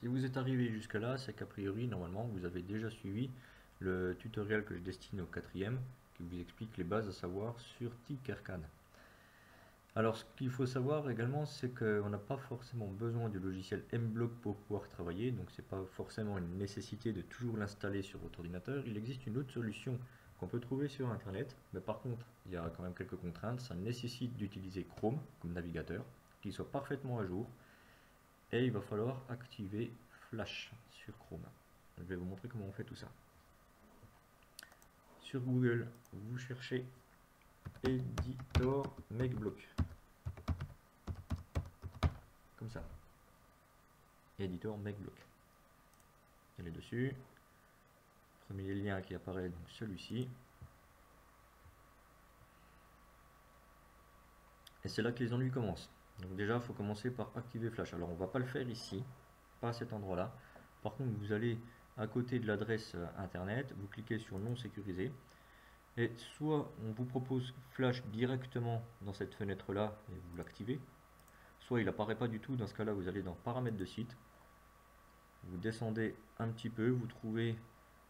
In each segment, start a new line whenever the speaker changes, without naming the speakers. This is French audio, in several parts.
Si vous êtes arrivé jusque là, c'est qu'a priori, normalement, vous avez déjà suivi le tutoriel que je destine au quatrième, qui vous explique les bases à savoir sur Tinkercad. Alors, ce qu'il faut savoir également, c'est qu'on n'a pas forcément besoin du logiciel Mblock pour pouvoir travailler, donc c'est pas forcément une nécessité de toujours l'installer sur votre ordinateur. Il existe une autre solution qu'on peut trouver sur Internet, mais par contre, il y a quand même quelques contraintes. Ça nécessite d'utiliser Chrome comme navigateur, qu'il soit parfaitement à jour, et il va falloir activer Flash sur Chrome. Je vais vous montrer comment on fait tout ça. Sur Google, vous cherchez Editor MakeBlock. Comme ça. Editor MakeBlock. Allez dessus. Premier lien qui apparaît, donc celui-ci. Et c'est là que les ennuis commencent. Donc déjà, il faut commencer par activer Flash. Alors on ne va pas le faire ici, pas à cet endroit-là. Par contre, vous allez à côté de l'adresse internet, vous cliquez sur non sécurisé. Et soit on vous propose Flash directement dans cette fenêtre-là et vous l'activez, soit il n'apparaît pas du tout. Dans ce cas-là, vous allez dans paramètres de site, vous descendez un petit peu, vous trouvez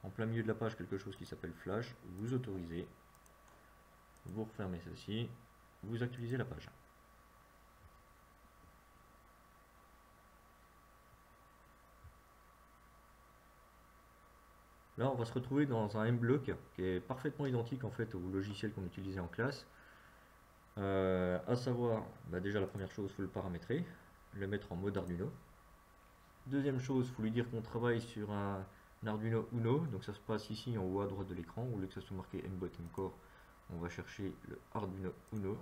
en plein milieu de la page quelque chose qui s'appelle Flash, vous autorisez, vous refermez ceci, vous actualisez la page. Là, on va se retrouver dans un Mblock qui est parfaitement identique en fait au logiciel qu'on utilisait en classe. À savoir, déjà la première chose, il faut le paramétrer, le mettre en mode Arduino. Deuxième chose, il faut lui dire qu'on travaille sur un Arduino Uno, donc ça se passe ici en haut à droite de l'écran, au lieu que ça soit marqué MBottom Core, on va chercher le Arduino Uno.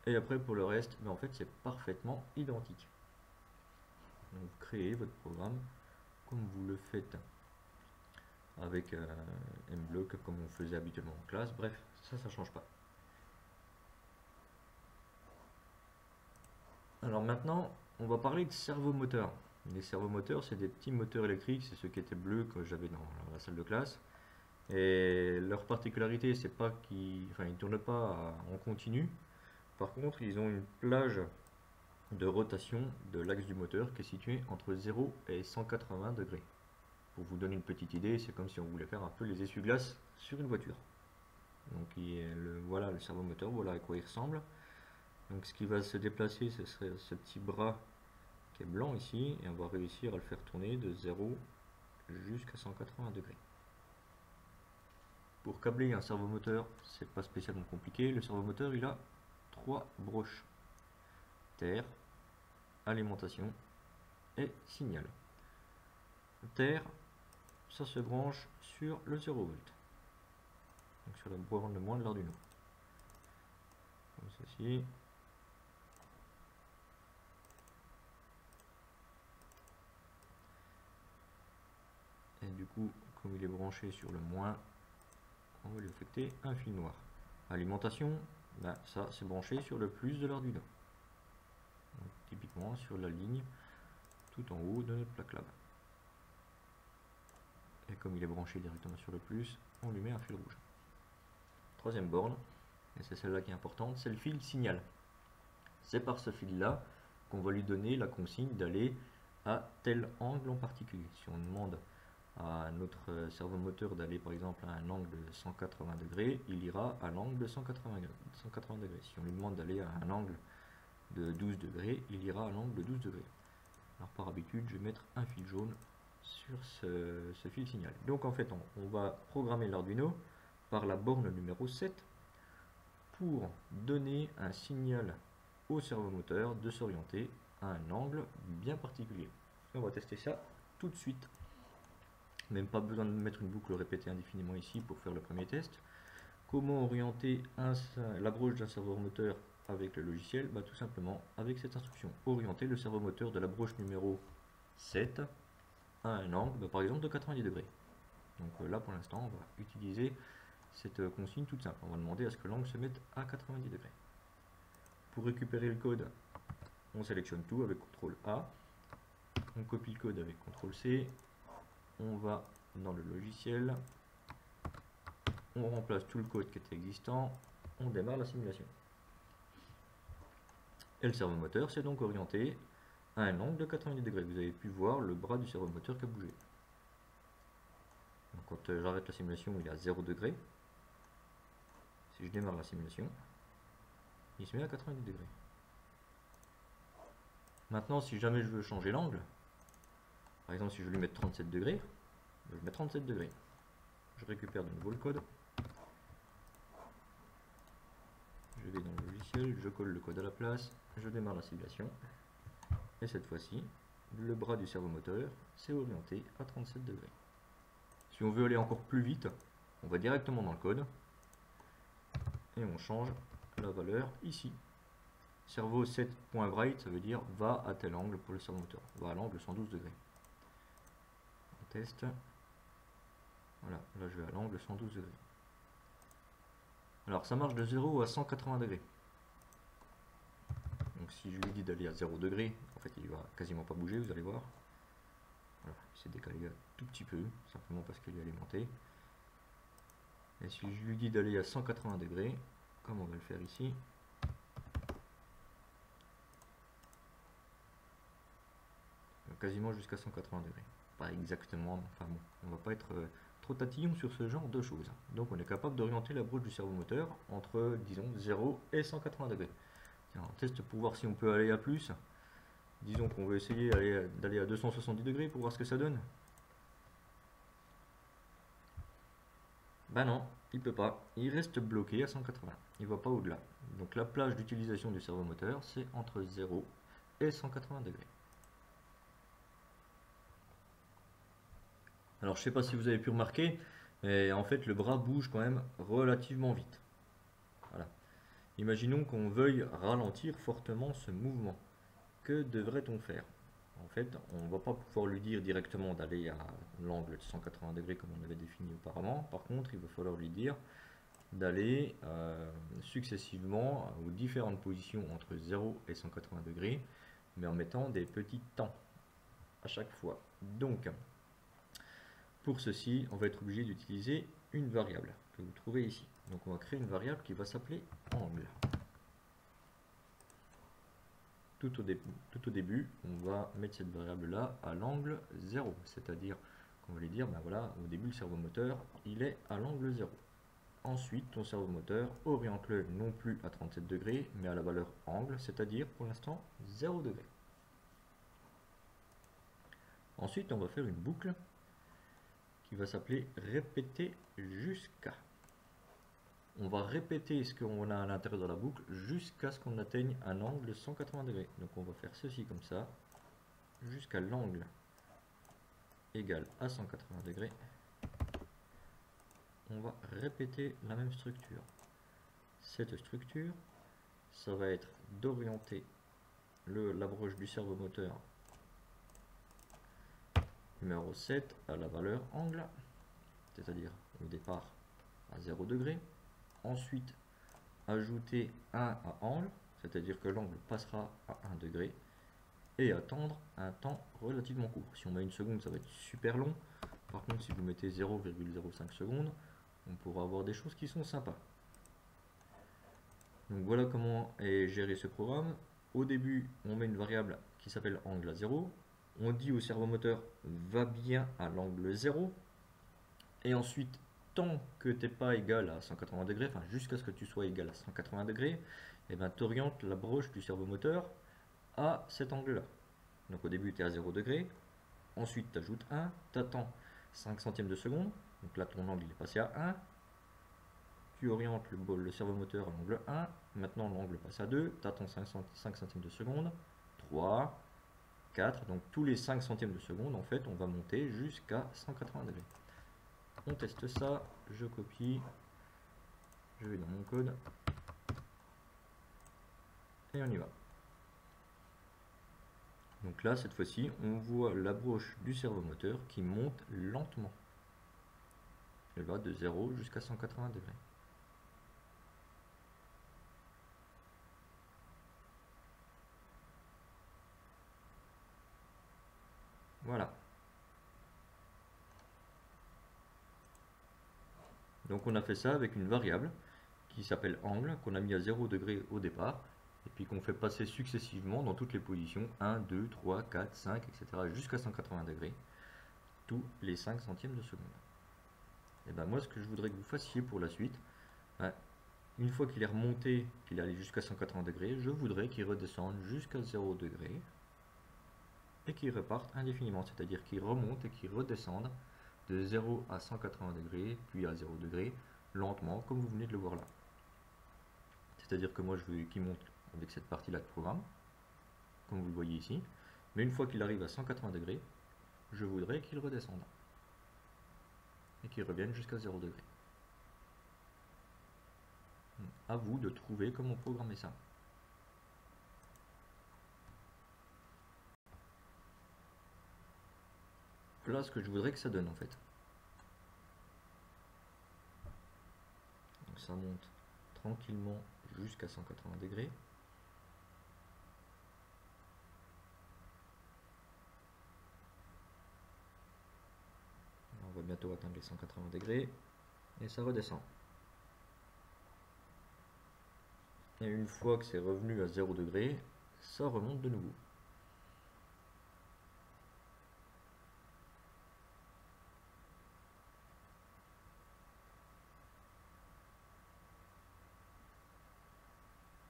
Et après pour le reste, en fait c'est parfaitement identique. Donc vous créez votre programme comme vous le faites avec Mblock, comme on faisait habituellement en classe. Bref, ça ne change pas. Alors maintenant, on va parler de servomoteurs. Les servomoteurs, c'est des petits moteurs électriques, c'est ceux qui étaient bleus que j'avais dans la salle de classe. Et leur particularité, c'est pas qu'ils ne tournent pas en continu. Par contre, ils ont une plage de rotation de l'axe du moteur qui est située entre 0 et 180 degrés. Pour vous donner une petite idée, c'est comme si on voulait faire un peu les essuie-glaces sur une voiture. Donc voilà le servomoteur, voilà à quoi il ressemble. Donc ce qui va se déplacer, ce serait ce petit bras qui est blanc ici, et on va réussir à le faire tourner de 0 jusqu'à 180 degrés. Pour câbler un servomoteur, c'est pas spécialement compliqué. Le servomoteur, il a 3 broches: terre, alimentation et signal. Terre, ça se branche sur le 0 volt, donc sur la borne de moins de l'Arduino, comme ceci. Et du coup, comme il est branché sur le moins, on va lui affecter un fil noir. Alimentation, ça c'est branché sur le plus de l'Arduino, typiquement sur la ligne tout en haut de notre plaque lab. Et comme il est branché directement sur le plus, on lui met un fil rouge. Troisième borne, et c'est celle-là qui est importante, c'est le fil signal. C'est par ce fil-là qu'on va lui donner la consigne d'aller à tel angle en particulier. Si on demande à notre servomoteur d'aller par exemple à un angle de 180 degrés, il ira à l'angle de 180 degrés. Si on lui demande d'aller à un angle de 12 degrés, il ira à l'angle de 12 degrés. Alors par habitude, je vais mettre un fil jaune sur ce fil signal. Donc en fait, on va programmer l'Arduino par la borne numéro 7 pour donner un signal au servomoteur de s'orienter à un angle bien particulier. On va tester ça tout de suite. Même pas besoin de mettre une boucle répétée indéfiniment ici pour faire le premier test. Comment orienter la broche d'un servomoteur avec le logiciel? Tout simplement avec cette instruction: orienter le servomoteur de la broche numéro 7 à un angle, par exemple de 90 degrés. Donc là pour l'instant on va utiliser cette consigne toute simple. On va demander à ce que l'angle se mette à 90 degrés. Pour récupérer le code, on sélectionne tout avec CTRL A, on copie le code avec CTRL C, on va dans le logiciel, on remplace tout le code qui était existant, on démarre la simulation. Et le servomoteur s'est donc orienté à un angle de 90 degrés. Vous avez pu voir le bras du servomoteur qui a bougé. Donc quand j'arrête la simulation, il est à 0 degré. Si je démarre la simulation, il se met à 90 degrés. Maintenant, si jamais je veux changer l'angle, par exemple si je veux lui mettre 37 degrés, je mets 37 degrés. Je récupère de nouveau le code. Je vais dans le logiciel, je colle le code à la place, je démarre la simulation. Et cette fois-ci, le bras du servomoteur s'est orienté à 37 degrés. Si on veut aller encore plus vite, on va directement dans le code et on change la valeur ici. Servo set.bright, ça veut dire va à tel angle pour le servomoteur, va à l'angle 112 degrés. On teste. Voilà, là je vais à l'angle 112 degrés. Alors ça marche de 0 à 180 degrés. Donc si je lui dis d'aller à 0 degré, en fait il va quasiment pas bouger, vous allez voir. Voilà, il s'est décalé un tout petit peu, simplement parce qu'il est alimenté. Et si je lui dis d'aller à 180 degrés, comme on va le faire ici, quasiment jusqu'à 180 degrés. Pas exactement, enfin bon, on va pas être trop tatillon sur ce genre de choses. Donc on est capable d'orienter la broche du servomoteur entre, disons, 0 et 180 degrés. Tiens, on teste pour voir si on peut aller à plus. Disons qu'on veut essayer d'aller à 270 degrés pour voir ce que ça donne. Ben non, il peut pas. Il reste bloqué à 180. Il va pas au-delà. Donc la plage d'utilisation du servomoteur, c'est entre 0 et 180 degrés. Alors je sais pas si vous avez pu remarquer, mais en fait le bras bouge quand même relativement vite. Voilà. Imaginons qu'on veuille ralentir fortement ce mouvement. Que devrait-on faire? En fait, on ne va pas pouvoir lui dire directement d'aller à l'angle de 180 degrés comme on avait défini auparavant. Par contre, il va falloir lui dire d'aller successivement aux différentes positions entre 0 et 180 degrés, mais en mettant des petits temps à chaque fois. Donc, pour ceci, on va être obligé d'utiliser une variable que vous trouvez ici. Donc on va créer une variable qui va s'appeler angle. Tout au début, on va mettre cette variable-là à l'angle 0. C'est-à-dire qu'on va lui dire, ben voilà, au début le servomoteur, il est à l'angle 0. Ensuite, ton servomoteur, oriente-le non plus à 37 degrés, mais à la valeur angle, c'est-à-dire pour l'instant 0 degré. Ensuite, on va faire une boucle qui va s'appeler répéter jusqu'à. On va répéter ce qu'on a à l'intérieur de la boucle jusqu'à ce qu'on atteigne un angle de 180 degrés. Donc on va faire ceci comme ça, jusqu'à l'angle égal à 180 degrés. On va répéter la même structure. Cette structure, ça va être d'orienter la broche du servomoteur numéro 7 à la valeur angle, c'est-à-dire au départ à 0 degré. Ensuite, ajouter 1 à angle, c'est-à-dire que l'angle passera à 1 degré, et attendre un temps relativement court. Si on met 1 seconde, ça va être super long. Par contre, si vous mettez 0,05 secondes, on pourra avoir des choses qui sont sympas. Donc voilà comment est géré ce programme. Au début, on met une variable qui s'appelle angle à 0. On dit au servomoteur va bien à l'angle 0. Et ensuite, tant que tu n'es pas égal à 180 degrés, enfin jusqu'à ce que tu sois égal à 180 degrés, et ben tu orientes la broche du servomoteur à cet angle-là. Donc au début, tu es à 0 degré. Ensuite, tu ajoutes 1. Tu attends 5 centièmes de seconde. Donc là, ton angle il est passé à 1. Tu orientes le servomoteur à l'angle 1. Maintenant, l'angle passe à 2. Tu attends 5 centièmes de seconde. 3, 4. Donc tous les 5 centièmes de seconde, en fait, on va monter jusqu'à 180 degrés. On teste ça. Je copie. Je vais dans mon code. Et on y va. Donc là, cette fois-ci, on voit la broche du servomoteur qui monte lentement. Elle va de 0 jusqu'à 180 degrés. Voilà. Donc on a fait ça avec une variable qui s'appelle angle, qu'on a mis à 0 degré au départ. et puis qu'on fait passer successivement dans toutes les positions 1, 2, 3, 4, 5, etc. jusqu'à 180 degrés, tous les 5 centièmes de seconde. Et ben moi, ce que je voudrais que vous fassiez pour la suite, une fois qu'il est remonté, qu'il est allé jusqu'à 180 degrés, je voudrais qu'il redescende jusqu'à 0 degré et qu'il reparte indéfiniment, c'est-à-dire qu'il remonte et qu'il redescende de 0 à 180 degrés, puis à 0 degré, lentement, comme vous venez de le voir là. C'est-à-dire que moi, je veux qu'il monte avec cette partie-là de programme, comme vous le voyez ici, mais une fois qu'il arrive à 180 degrés, je voudrais qu'il redescende et qu'il revienne jusqu'à 0 degré. À vous de trouver comment programmer ça. Voilà ce que je voudrais que ça donne en fait. Donc ça monte tranquillement jusqu'à 180 degrés. On va bientôt atteindre les 180 degrés et ça redescend. Et une fois que c'est revenu à 0 degré, ça remonte de nouveau.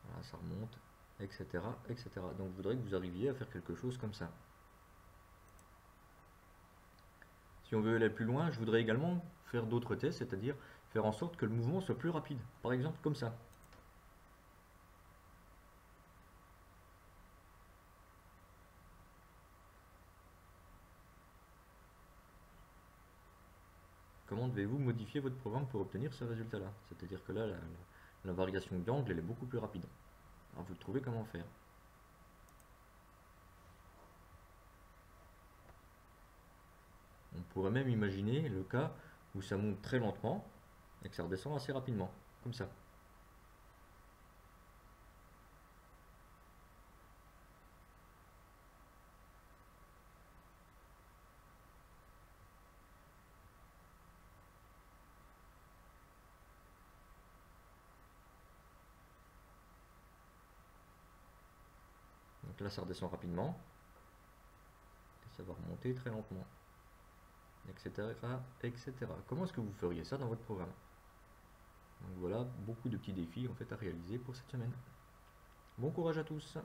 Voilà, ça remonte, etc., etc. Donc je voudrais que vous arriviez à faire quelque chose comme ça. Si on veut aller plus loin, je voudrais également faire d'autres tests, c'est-à-dire faire en sorte que le mouvement soit plus rapide. Par exemple comme ça. Comment devez-vous modifier votre programme pour obtenir ce résultat-là? C'est-à-dire que là, la variation d'angle, elle est beaucoup plus rapide. Alors vous trouvez comment faire. On pourrait même imaginer le cas où ça monte très lentement et que ça redescend assez rapidement, comme ça. Donc là, ça redescend rapidement. Et ça va remonter très lentement. Etc. etc. Comment est-ce que vous feriez ça dans votre programme? Donc voilà, beaucoup de petits défis en fait à réaliser pour cette semaine. Bon courage à tous!